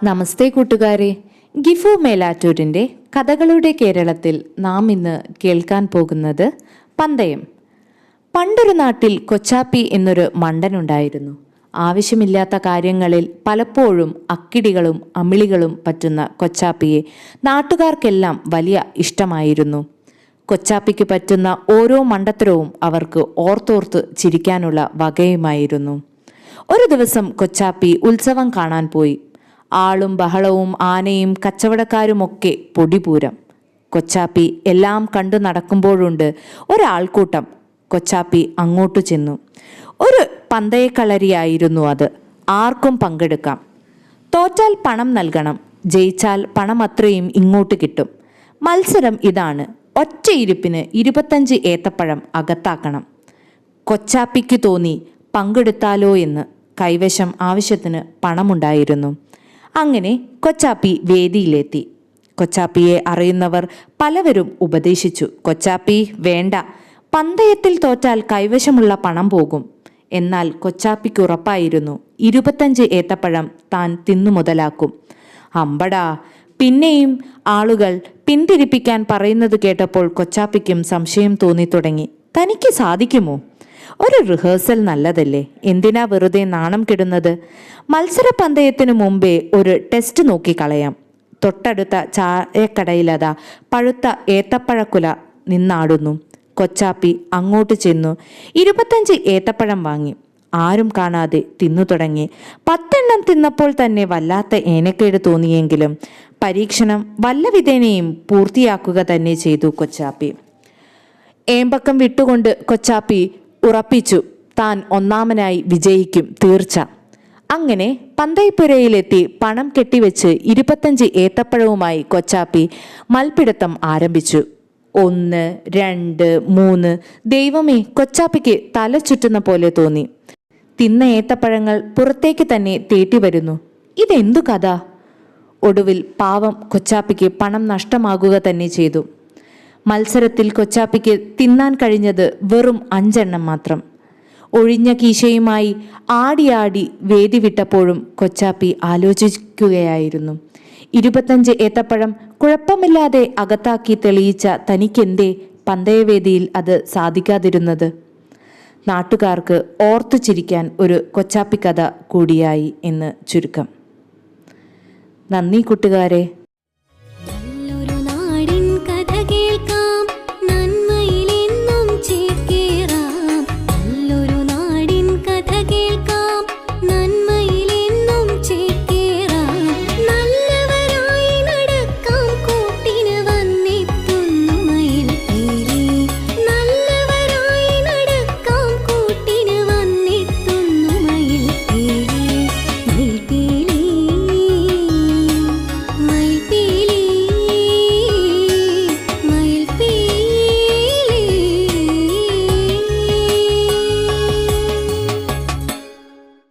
നമസ്തേ കൂട്ടുകാരെ, ഗിഫു മേലാറ്റൂരിൻ്റെ കഥകളുടെ കേരളത്തിൽ നാം ഇന്ന് കേൾക്കാൻ പോകുന്നത് പന്തയം. പണ്ടൊരു നാട്ടിൽ കൊച്ചാപ്പി എന്നൊരു മണ്ടനുണ്ടായിരുന്നു. ആവശ്യമില്ലാത്ത കാര്യങ്ങളിൽ പലപ്പോഴും അക്കിടികളും അമിളികളും പറ്റുന്ന കൊച്ചാപ്പിയെ നാട്ടുകാർക്കെല്ലാം വലിയ ഇഷ്ടമായിരുന്നു. കൊച്ചാപ്പിക്ക് പറ്റുന്ന ഓരോ മണ്ടത്തരവും അവർക്ക് ഓർത്തോർത്ത് ചിരിക്കാനുള്ള വകയുമായിരുന്നു. ഒരു ദിവസം കൊച്ചാപ്പി ഉത്സവം കാണാൻ പോയി. ആളും ബഹളവും ആനയും കച്ചവടക്കാരുമൊക്കെ പൊടിപൂരം. കൊച്ചാപ്പി എല്ലാം കണ്ടു നടക്കുമ്പോഴുണ്ട് ഒരാൾക്കൂട്ടം. കൊച്ചാപ്പി അങ്ങോട്ടു ചെന്നു. ഒരു പന്തയക്കളരിയായിരുന്നു അത്. ആർക്കും പങ്കെടുക്കാം. തോറ്റാൽ പണം നൽകണം, ജയിച്ചാൽ പണം അത്രയും ഇങ്ങോട്ട് കിട്ടും. മത്സരം ഇതാണ്: ഒറ്റയിരിപ്പിന് 25 ഏത്തപ്പഴം അകത്താക്കണം. കൊച്ചാപ്പിക്ക് തോന്നി പങ്കെടുത്താലോ എന്ന്. കൈവശം ആവശ്യത്തിന് പണമുണ്ടായിരുന്നു. അങ്ങനെ കൊച്ചാപ്പി വേദിയിലെത്തി. കൊച്ചാപ്പിയെ അറിയുന്നവർ പലവരും ഉപദേശിച്ചു. കൊച്ചാപ്പി വേണ്ട, പന്തയത്തിൽ തോറ്റാൽ കൈവശമുള്ള പണം പോകും. എന്നാൽ കൊച്ചാപ്പിക്ക് ഉറപ്പായിരുന്നു 25 ഏത്തപ്പഴം താൻ തിന്നു മുതലാക്കും. അമ്പടാ! പിന്നെയും ആളുകൾ പിന്തിരിപ്പിക്കാൻ പറയുന്നത് കേട്ടപ്പോൾ കൊച്ചാപ്പിക്കും സംശയം തോന്നി തുടങ്ങി. തനിക്ക് സാധിക്കുമോ? ഒരു റിഹേഴ്സൽ നല്ലതല്ലേ, എന്തിനാ വെറുതെ നാണം കെടുന്നത്? മത്സര പന്തയത്തിനു മുമ്പേ ഒരു ടെസ്റ്റ് നോക്കിക്കളയാം. തൊട്ടടുത്ത ചായക്കടയിലതാ പഴുത്ത ഏത്തപ്പഴക്കുല നിന്നാടുന്നു. കൊച്ചാപ്പി അങ്ങോട്ട് ചെന്നു 25 ഏത്തപ്പഴം വാങ്ങി. ആരും കാണാതെ തിന്നു തുടങ്ങി. 10 എണ്ണം തിന്നപ്പോൾ തന്നെ വല്ലാത്ത ഏനക്കേട് തോന്നിയെങ്കിലും പരീക്ഷണം വല്ല വിധേനയും പൂർത്തിയാക്കുക തന്നെ ചെയ്തു കൊച്ചാപ്പി. ഏമ്പക്കം വിട്ടുകൊണ്ട് കൊച്ചാപ്പി ഉറപ്പിച്ചു താൻ ഒന്നാമനായി വിജയിക്കും, തീർച്ച. അങ്ങനെ പന്തയപ്പുരയിലെത്തി പണം കെട്ടിവെച്ച് 25 ഏത്തപ്പഴവുമായി കൊച്ചാപ്പി മൽപ്പിടുത്തം ആരംഭിച്ചു. 1, 2, 3. ദൈവമേ, കൊച്ചാപ്പിക്ക് തല ചുറ്റുന്ന പോലെ തോന്നി. തിന്ന ഏത്തപ്പഴങ്ങൾ പുറത്തേക്ക് തന്നെ തേട്ടി വരുന്നു. ഇതെന്തു കഥ? ഒടുവിൽ പാവം കൊച്ചാപ്പിക്ക് പണം നഷ്ടമാകുക തന്നെ ചെയ്തു. മത്സരത്തിൽ കൊച്ചാപ്പിക്ക് തിന്നാൻ കഴിഞ്ഞത് വെറും 5 എണ്ണം മാത്രം. ഒഴിഞ്ഞ കീശയുമായി ആടിയാടി വേദി വിട്ടപ്പോഴും കൊച്ചാപ്പി ആലോചിക്കുകയായിരുന്നു. 25 ഏത്തപ്പഴം കുഴപ്പമില്ലാതെ അകത്താക്കി തെളിയിച്ച തനിക്കെന്തേ പന്തയവേദിയിൽ അത് സാധിക്കാതിരുന്നത്? നാട്ടുകാർക്ക് ഓർത്തു ചിരിക്കാൻ ഒരു കൊച്ചാപ്പി കഥ കൂടിയായി എന്ന് ചുരുക്കം. നന്ദി കൂട്ടുകാരെ.